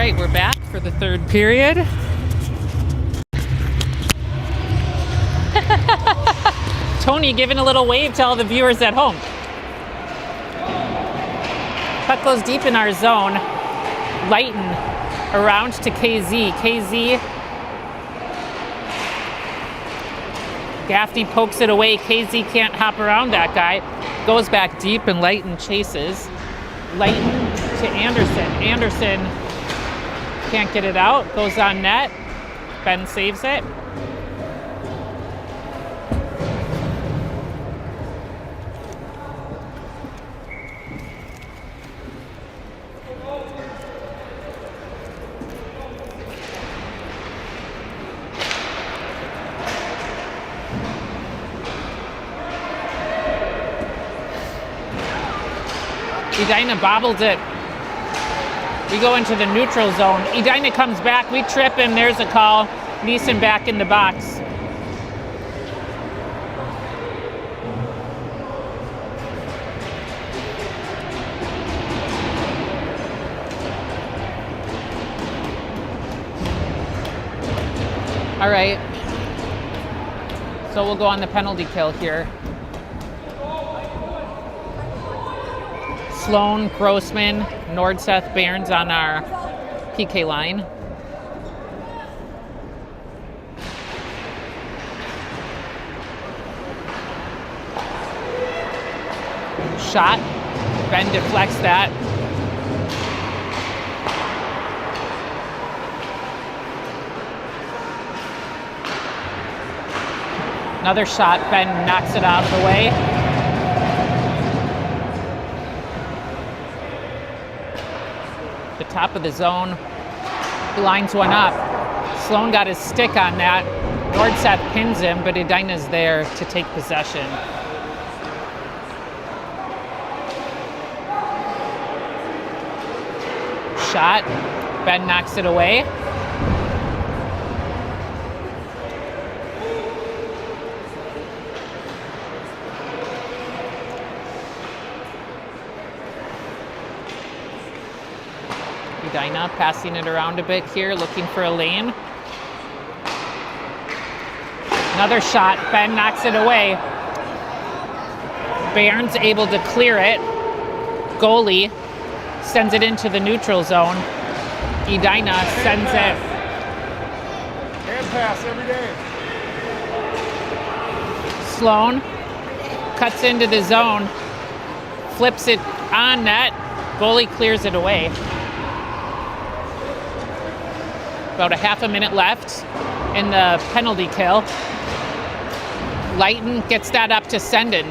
right, we're back for the third period. Tony giving a little wave to all the viewers at home. Puck goes deep in our zone. Lighten around to KZ. KZ. Gaffney pokes it away. KZ can't hop around that guy. Goes back deep and Lighten chases. Lighten to Anderson. Anderson can't get it out. Goes on net. Ben saves it. Edina bobbled it. We go into the neutral zone. Edina comes back. We trip him. There's a call. Neeson back in the box. All right. So we'll go on the penalty kill here. Sloan, Grossman, Nordseth, Barnes on our PK line. Shot. Ben deflects that. Another shot. Ben knocks it out of the way. The top of the zone. He lines one up. Sloan got his stick on that. Nordseth pins him, but Edina's there to take possession. Shot. Ben knocks it away. Edina passing it around a bit here, looking for a lane. Another shot. Ben knocks it away. Barnes able to clear it. Goalie sends it into the neutral zone. Edina sends it. Hand pass every day. Sloan cuts into the zone. Flips it on net. Goalie clears it away. About a half a minute left in the penalty kill. Lighten gets that up to Sendin.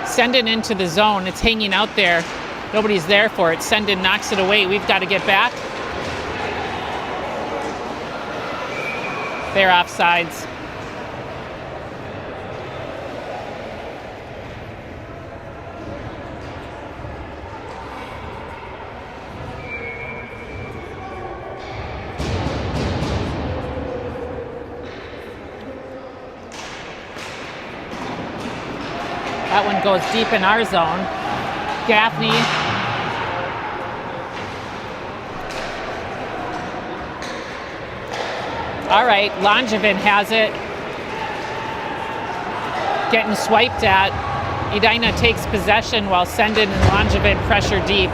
Sendin into the zone. It's hanging out there. Nobody's there for it. Sendin knocks it away. We've got to get back. They're offsides. That one goes deep in our zone. Gaffney. All right, Langevin has it. Getting swiped at. Edina takes possession while Sendin and Langevin pressure deep.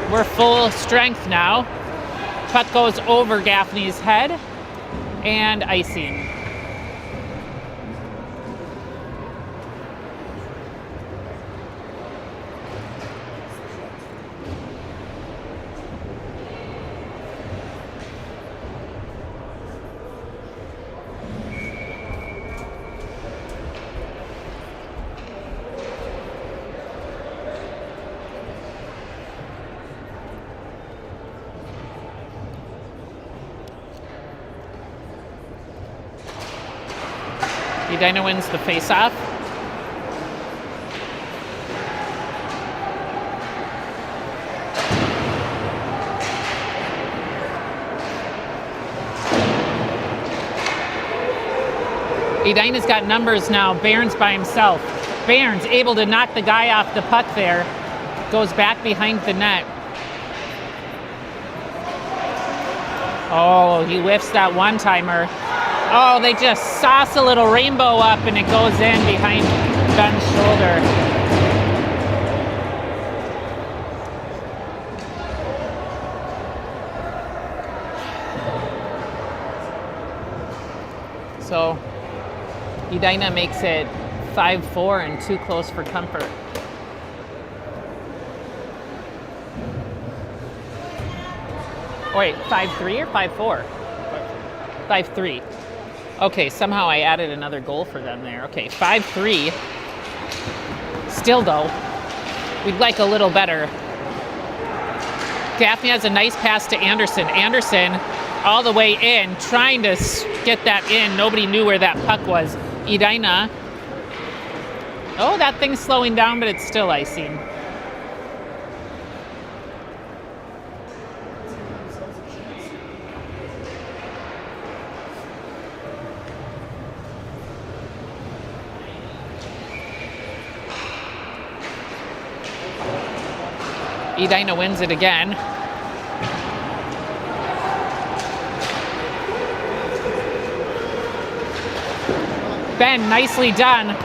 We're full strength now. Puck goes over Gaffney's head and icing. Edina wins the face-off. Edina's got numbers now. Barnes by himself. Barnes able to knock the guy off the puck there. Goes back behind the net. Oh, he whiffs that one-timer. Oh, they just sauce a little rainbow up and it goes in behind Ben's shoulder. So Edina makes it 5-4 and too close for comfort. Oh, wait, 5-3 or 5-4? 5-3. Okay, somehow I added another goal for them there. Okay, 5-3. Still though, we'd like a little better. Gaffney has a nice pass to Anderson. Anderson all the way in, trying to get that in. Nobody knew where that puck was. Edina. Oh, that thing's slowing down, but it's still icing. Edina wins it again. Ben, nicely done.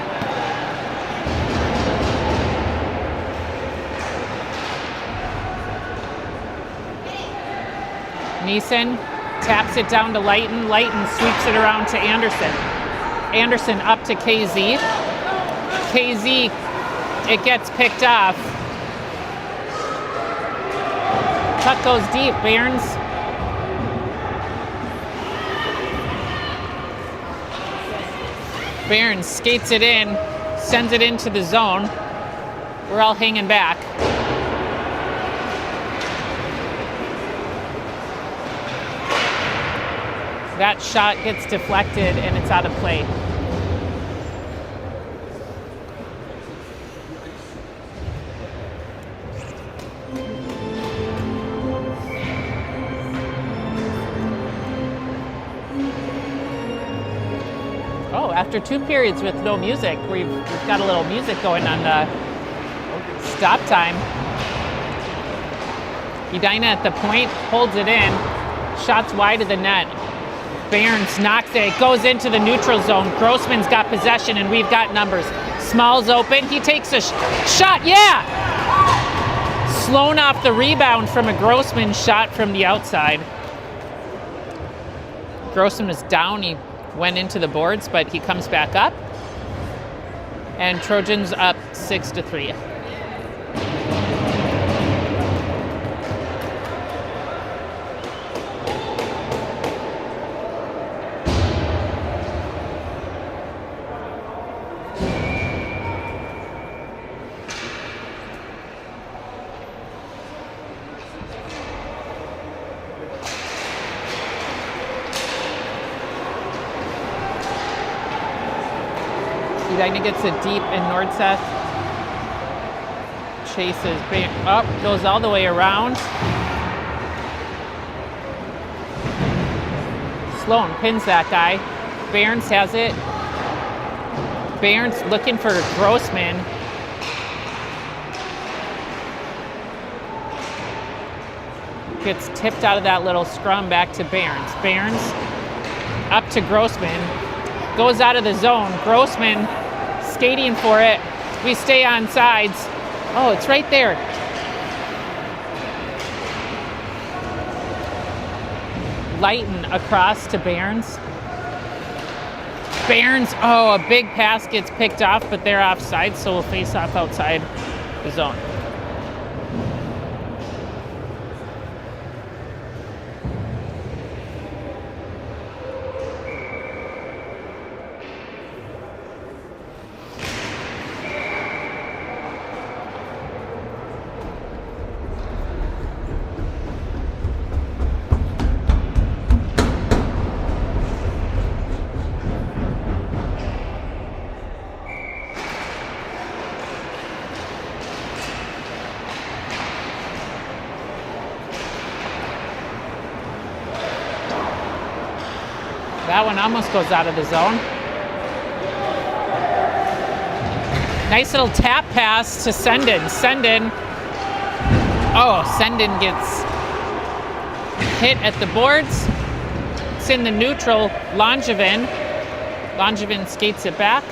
Neeson taps it down to Leighton. Leighton sweeps it around to Anderson. Anderson up to KZ. KZ, it gets picked off. Puck goes deep, Barnes. Barnes skates it in, sends it into the zone. We're all hanging back. That shot gets deflected and it's out of play. Oh, after 2 periods with no music, we've got a little music going on the stop time. Edina at the point, holds it in, shots wide of the net. Barnes knocks it, it goes into the neutral zone. Grossman's got possession and we've got numbers. Small's open, he takes a shot, yeah! Sloan off the rebound from a Grossman shot from the outside. Grossman was down, he went into the boards, but he comes back up. And Trojans up 6-3. Edina gets it deep in Nordseth. Chases up, goes all the way around. Sloan pins that guy. Barnes has it. Barnes looking for Grossman. Gets tipped out of that little scrum back to Barnes. Barnes up to Grossman. Goes out of the zone. Grossman skating for it. We stay on sides. Oh, it's right there. Leighton across to Barnes. Barnes, oh, a big pass gets picked off, but they're offside, so we'll face off outside the zone. That one almost goes out of the zone. Nice little tap pass to Sendin. Sendin. Oh, Sendin gets hit at the boards. Pokes in the neutral, Langevin. Langevin skates it back.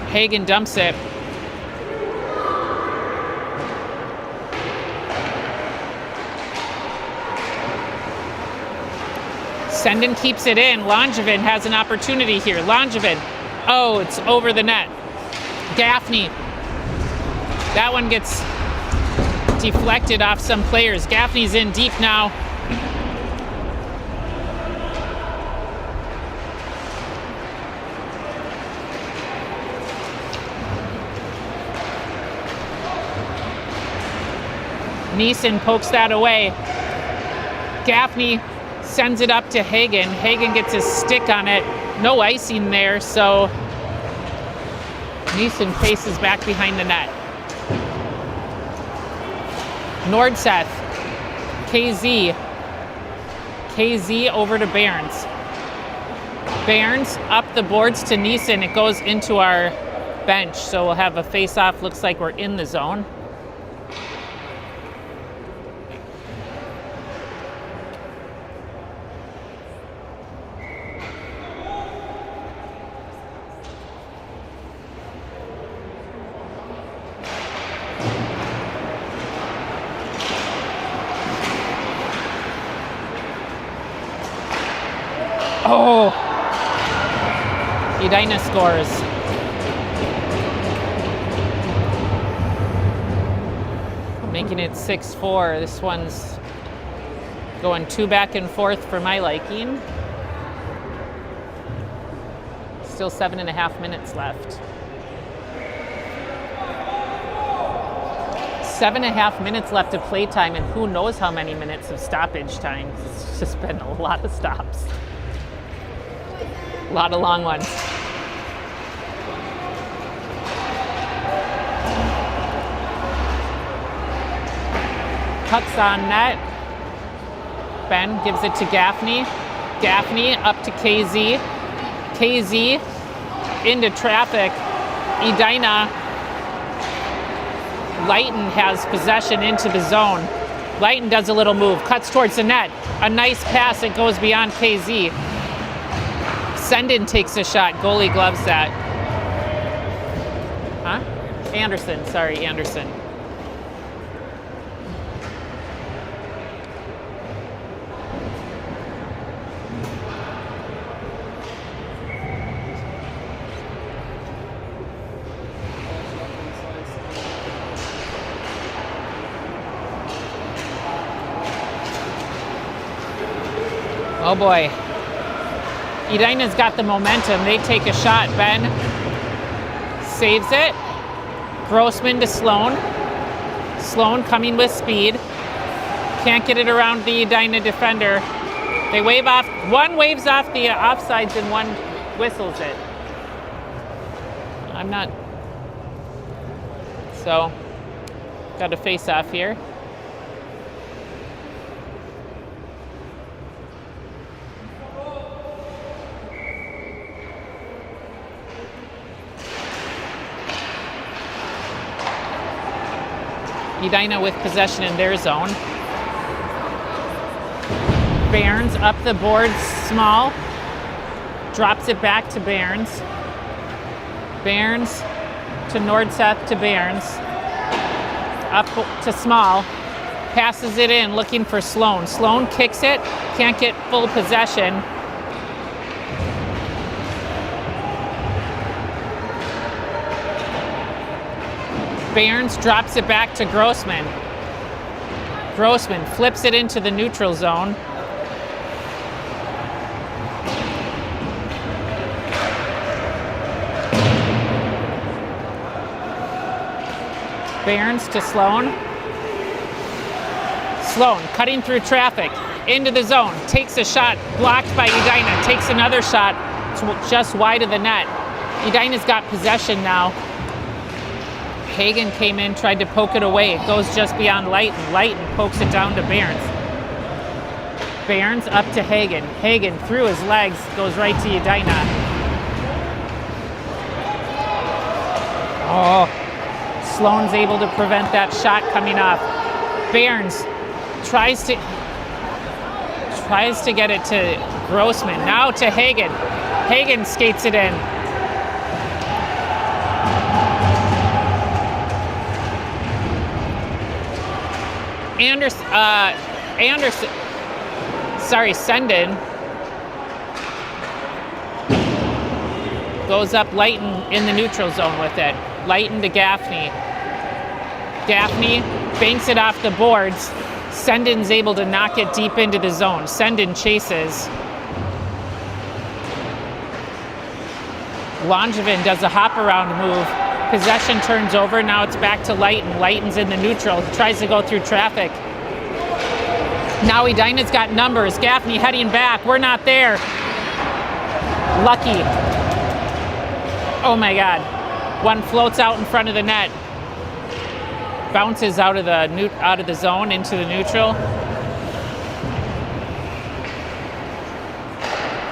Hagen dumps it. Sendin keeps it in. Langevin has an opportunity here. Langevin. Oh, it's over the net. Gaffney. That one gets deflected off some players. Gaffney's in deep now. Neeson pokes that away. Gaffney sends it up to Hagen. Hagen gets his stick on it. No icing there, so Neeson faces back behind the net. Nordseth, KZ. KZ over to Behrens. Behrens up the boards to Neeson. It goes into our bench, so we'll have a face-off. Looks like we're in the zone. Oh! Edina scores. Making it 6-4. This one's going 2 back and forth for my liking. Still 7.5 minutes left. 7.5 minutes left of playtime, and who knows how many minutes of stoppage time. It's just been a lot of stops. A lot of long ones. Puck's on net. Ben gives it to Gaffney. Gaffney up to KZ. KZ into traffic. Edina. Leighton has possession into the zone. Leighton does a little move, cuts towards the net. A nice pass, it goes beyond KZ. Sendin takes a shot, goalie gloves that. Huh? Anderson, sorry, Anderson. Oh boy. Edina's got the momentum. They take a shot. Ben saves it. Grossman to Sloan. Sloan coming with speed. Can't get it around the Edina defender. They wave off. One waves off the offsides and one whistles it. I'm not. So, got a face off here. Edina with possession in their zone. Behrens up the boards, small. Drops it back to Behrens. Behrens to Nordseth to Behrens. Up to Small. Passes it in, looking for Sloan. Sloan kicks it, can't get full possession. Behrens drops it back to Grossman. Grossman flips it into the neutral zone. Behrens to Sloan. Sloan cutting through traffic into the zone, takes a shot, blocked by Edina, takes another shot just wide of the net. Edina's got possession now. Hagen came in, tried to poke it away. It goes just beyond Leighton. Leighton pokes it down to Behrens. Behrens up to Hagen. Hagen through his legs, goes right to Edina. Oh, Sloan's able to prevent that shot coming off. Behrens tries Tries to get it to Grossman. Now to Hagen. Hagen skates it in. Senden goes up Lighton in the neutral zone with it. Lighton to Gaffney. Gaffney banks it off the boards. Senden's able to knock it deep into the zone. Senden chases. Langevin does a hop around move. Possession turns over. Now it's back to Lighton. Lighton's in the neutral. Tries to go through traffic. Now Edina's got numbers. Gaffney heading back. We're not there. Lucky. Oh my God. One floats out in front of the net. Bounces out of the zone into the neutral.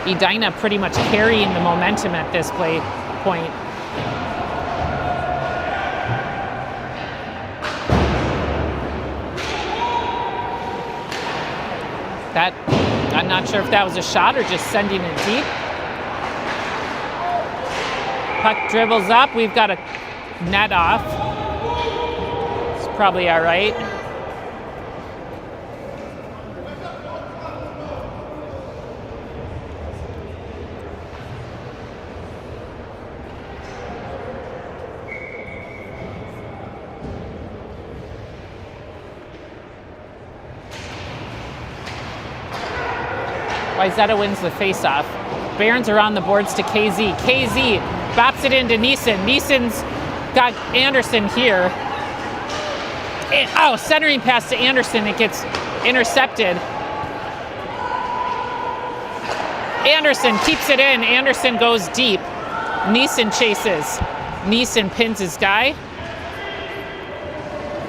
Edina pretty much carrying the momentum at this point. That, I'm not sure if that was a shot or just sending it deep. Puck dribbles up. We've got a net off. It's probably all right. Wayzata wins the faceoff. Barons are on the boards to KZ. KZ bops it into Neeson. Neeson's got Anderson here. Centering pass to Anderson. It gets intercepted. Anderson keeps it in. Anderson goes deep. Neeson chases. Neeson pins his guy.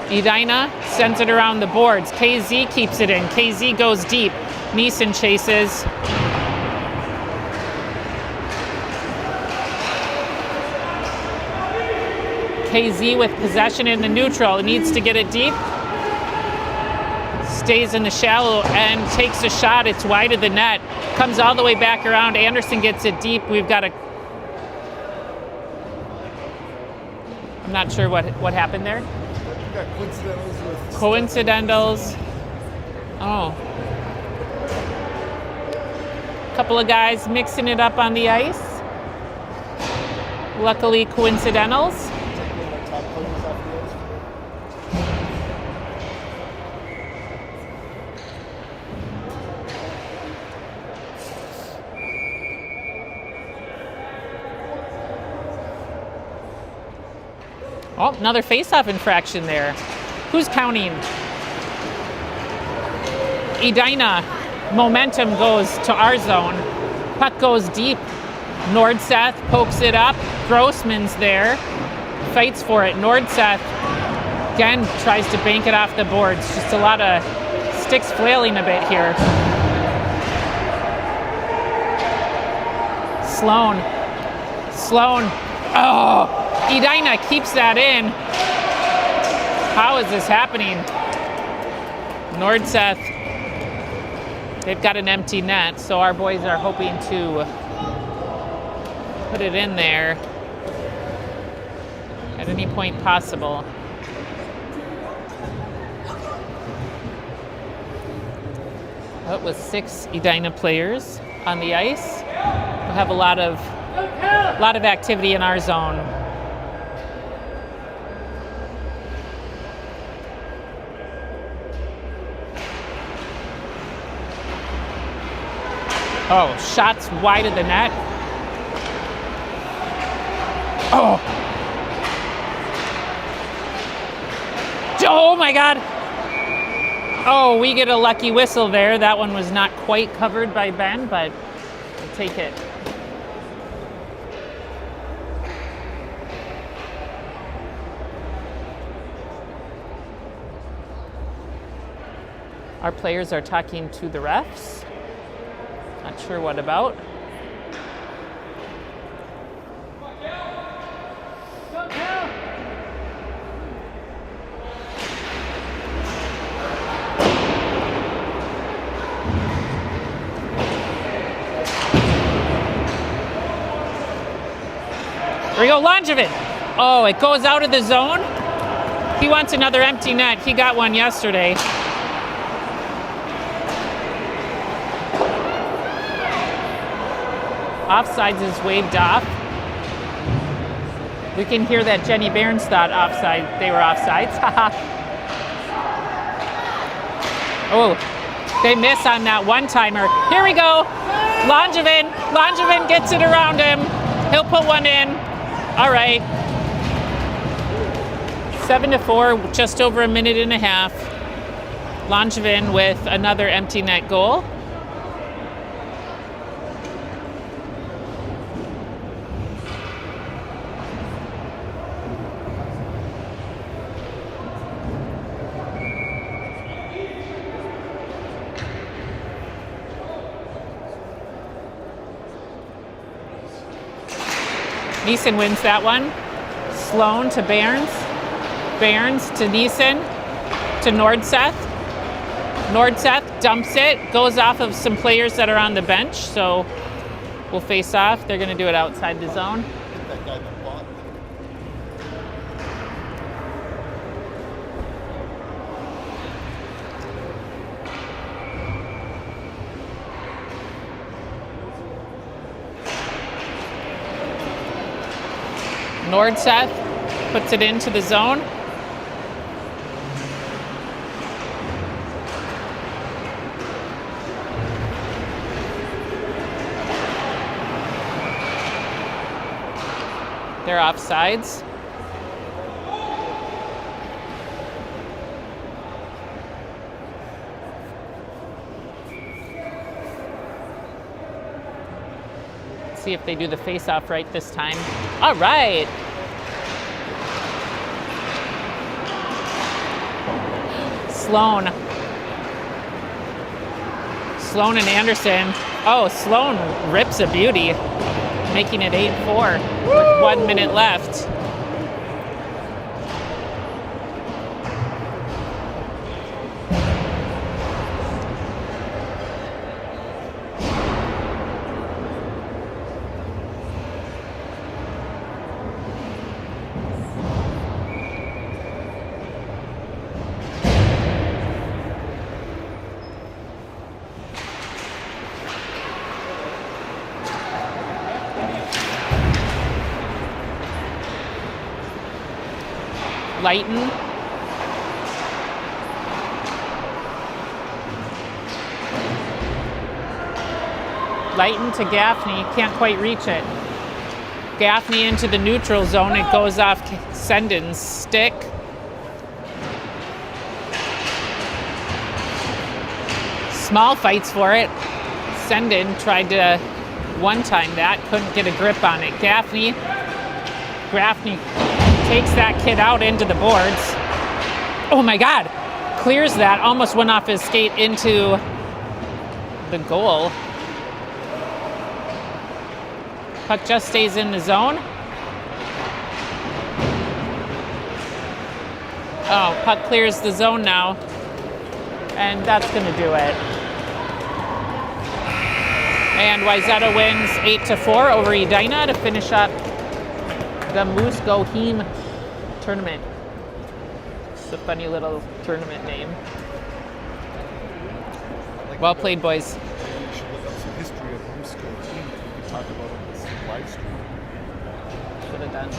Edina sends it around the boards. KZ keeps it in. KZ goes deep. Neeson chases. KZ with possession in the neutral. It needs to get it deep. Stays in the shallow and takes a shot. It's wide of the net. Comes all the way back around. Anderson gets it deep. We've got a... I'm not sure what happened there. We got coincidentals with... Coincidentals. Oh. Couple of guys mixing it up on the ice. Luckily, coincidentals. Oh, another face-off infraction there. Who's counting? Edina. Momentum goes to our zone. Puck goes deep. Nordseth pokes it up. Grossman's there. Fights for it. Nordseth again tries to bank it off the boards. Just a lot of sticks flailing a bit here. Sloan. Oh! Edina keeps that in. How is this happening? Nordseth. They've got an empty net, so our boys are hoping to put it in there at any point possible. Well, with 6 Edina players on the ice, we'll have a lot of activity in our zone. Oh, shots wide of the net. Oh. Oh my God. Oh, we get a lucky whistle there. That one was not quite covered by Ben, but we'll take it. Our players are talking to the refs. Not sure what about. we go, Langevin. Oh, it goes out of the zone. He wants another empty net. He got one yesterday. Offsides is waved off. We can hear that Jenny Behrens thought offside. They were offsides. Oh, they miss on that one-timer. Here we go. Langevin. Langevin gets it around him. He'll put one in. All right. 7-4, just over a minute and a half. Langevin with another empty net goal. Neeson wins that one. Sloan to Behrens. Behrens to Neeson to Nordseth. Nordseth dumps it, goes off of some players that are on the bench, so we'll face off. They're going to do it outside the zone. That guy that bought. Nordseth puts it into the zone. They're offsides. See if they do the face-off right this time. All right. Sloan. Sloan and Anderson. Oh, Sloan rips a beauty, making it 8-4 with 1 minute left. Lighten. Lighten to Gaffney, can't quite reach it. Gaffney into the neutral zone, it goes off Sendon's stick. Small fights for it. Sendon tried to one-time that, couldn't get a grip on it. Gaffney takes that kid out into the boards. Oh my God, clears that, almost went off his skate into the goal. Puck just stays in the zone. Oh, puck clears the zone now. And that's gonna do it. And Wayzata wins 8-4 over Edina to finish up the Moose Go Heem tournament. It's a funny little tournament name. Well played, boys. We should look up some history of Moose Go team. We could talk about on this live stream. Should have done.